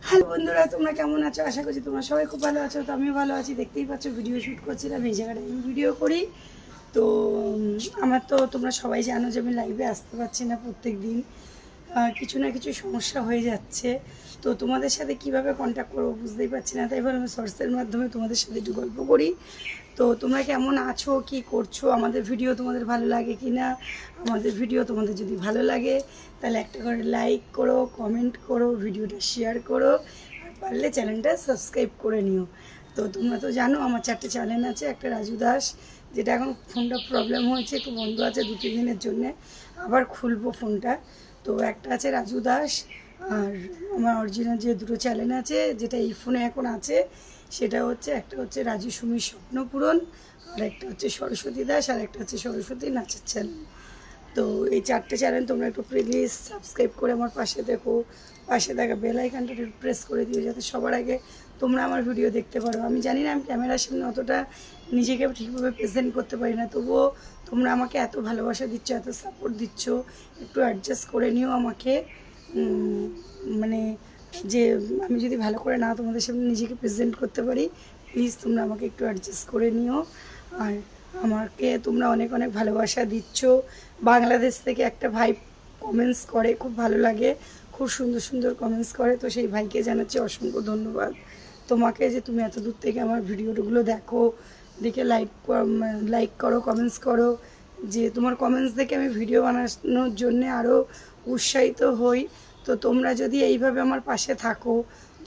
Hello বন্ধুরা, তোমরা কেমন আছো? আশা করছি তোমরা সবাই খুব ভালো আছো। তো আমিও ভালো আছি। দেখতেই পাচ্ছ ভিডিও শ্যুট করছিলাম, এই জায়গাটায় আমি ভিডিও করি। তো আমার তো তোমরা সবাই জানো যে আমি লাইভে আসতে পারছি না প্রত্যেক দিন, কিছু না কিছু সমস্যা হয়ে যাচ্ছে। তো তোমাদের সাথে কিভাবে কন্ট্যাক্ট করবো বুঝতেই পারছি না, তাই ভাবলাম শর্টসের মাধ্যমে তোমাদের সাথে একটু গল্প করি। তো তোমরা কেমন আছো, কি করছো, আমাদের ভিডিও তোমাদের ভালো লাগে কি না? আমাদের ভিডিও তোমাদের যদি ভালো লাগে তাহলে একটা করে লাইক করো, কমেন্ট করো, ভিডিওটা শেয়ার করো, আর পারলে চ্যানেলটা সাবস্ক্রাইব করে নিও। তো তোমরা তো জানো আমার 4টে চ্যানেল আছে। একটা রাজু দাস, যেটা এখন ফোনটা প্রবলেম হয়েছে, একটু বন্ধ আছে 2-3 দিনের জন্যে, আবার খুলবো ফোনটা। তো একটা আছে রাজু দাস, আর আমার অরিজিনাল যে দুটো চ্যানেল আছে, যেটা এই ফোনে এখন আছে, সেটা হচ্ছে একটা হচ্ছে রাজু সুমির স্বপ্নপূরণ, আর একটা হচ্ছে সরস্বতী দাস, আর একটা হচ্ছে সরস্বতী নাচের চ্যানেল। তো এই 4টে চ্যানেল তোমরা একটু প্লিজ সাবস্ক্রাইব করে আমার পাশে দেখো, পাশে থাকা বেল আইকনটা একটু প্রেস করে দিও, যাতে সবার আগে তোমরা আমার ভিডিও দেখতে পারো। আমি জানি না আমি ক্যামেরার সামনে অতটা নিজেকে ঠিকভাবে প্রেজেন্ট করতে পারি না, তবুও তোমরা আমাকে এত ভালোবাসা দিচ্ছ, এত সাপোর্ট দিচ্ছ, একটু অ্যাডজাস্ট করে নিও আমাকে। মানে যে আমি যদি ভালো করে না তোমাদের সামনে নিজেকে প্রেজেন্ট করতে পারি, প্লিজ তোমরা আমাকে একটু অ্যাডজাস্ট করে নিও। আর আমাকে তোমরা অনেক অনেক ভালোবাসা দিচ্ছ। বাংলাদেশ থেকে একটা ভাই কমেন্টস করে, খুব ভালো লাগে, খুব সুন্দর সুন্দর কমেন্টস করে। তো সেই ভাইকে জানাচ্ছি অসংখ্য ধন্যবাদ তোমাকে, যে তুমি এত দূর থেকে আমার ভিডিওগুলো দেখো, দেখে লাইক করো, কমেন্টস করো। যে তোমার কমেন্টস দেখে আমি ভিডিও বানানোর জন্যে আরও উৎসাহিত হই। তো তোমরা যদি এইভাবে আমার পাশে থাকো,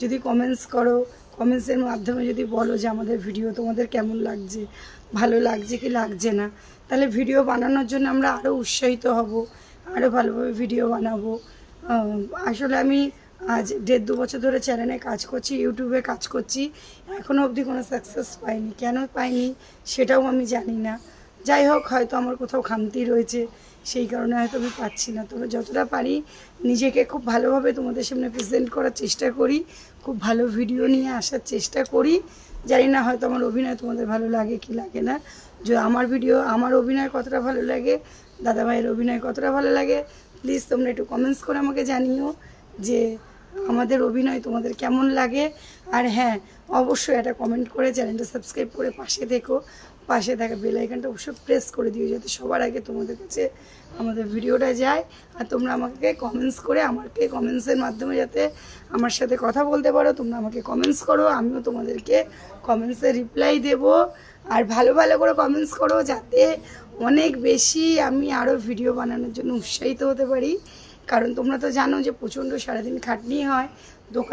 যদি কমেন্টস করো, কমেন্টসের মাধ্যমে যদি বলো যে আমাদের ভিডিও তোমাদের কেমন লাগছে, ভালো লাগছে কি লাগছে না, তাহলে ভিডিও বানানোর জন্য আমরা আরও উৎসাহিত হব, আরও ভালোভাবে ভিডিও বানাবো। আসলে আমি আজ 1.5-2 বছর ধরে চ্যানেলে কাজ করছি, ইউটিউবে কাজ করছি, এখনও অবধি কোনো সাকসেস পাইনি। কেন পাইনি সেটাও আমি জানি না। যাই হোক, হয়তো আমার কোথাও খামতি রয়েছে, সেই কারণে হয়তো আমি পাচ্ছি না। তবে যতটা পারি নিজেকে খুব ভালোভাবে তোমাদের সামনে প্রেজেন্ট করার চেষ্টা করি, খুব ভালো ভিডিও নিয়ে আসার চেষ্টা করি। জানি না হয়তো আমার অভিনয় তোমাদের ভালো লাগে কি লাগে না। যে আমার ভিডিও, আমার অভিনয় কতটা ভালো লাগে, দাদাভাইয়ের অভিনয় কতটা ভালো লাগে, প্লিজ তোমরা একটু কমেন্টস করে আমাকে জানিও যে আমাদের অভিনয় তোমাদের কেমন লাগে। আর হ্যাঁ, অবশ্যই একটা কমেন্ট করে চ্যানেলটা সাবস্ক্রাইব করে পাশে দেখো, পাশে থাকা বেল আইকনটা অবশ্যই প্রেস করে দিও, যাতে সবার আগে তোমাদের কাছে আমাদের ভিডিওটা যায়। আর তোমরা আমাকে কমেন্টস করে, আমাকে কমেন্টসের মাধ্যমে যাতে আমার সাথে কথা বলতে পারো, তোমরা আমাকে কমেন্টস করো, আমিও তোমাদেরকে কমেন্টসে রিপ্লাই দেব। আর ভালো ভালো করে কমেন্টস করো, যাতে অনেক বেশি আমি আরও ভিডিও বানানোর জন্য উৎসাহিত হতে পারি। কারণ তোমরা তো জানো যে প্রচণ্ড সারাদিন খাটনি হয়,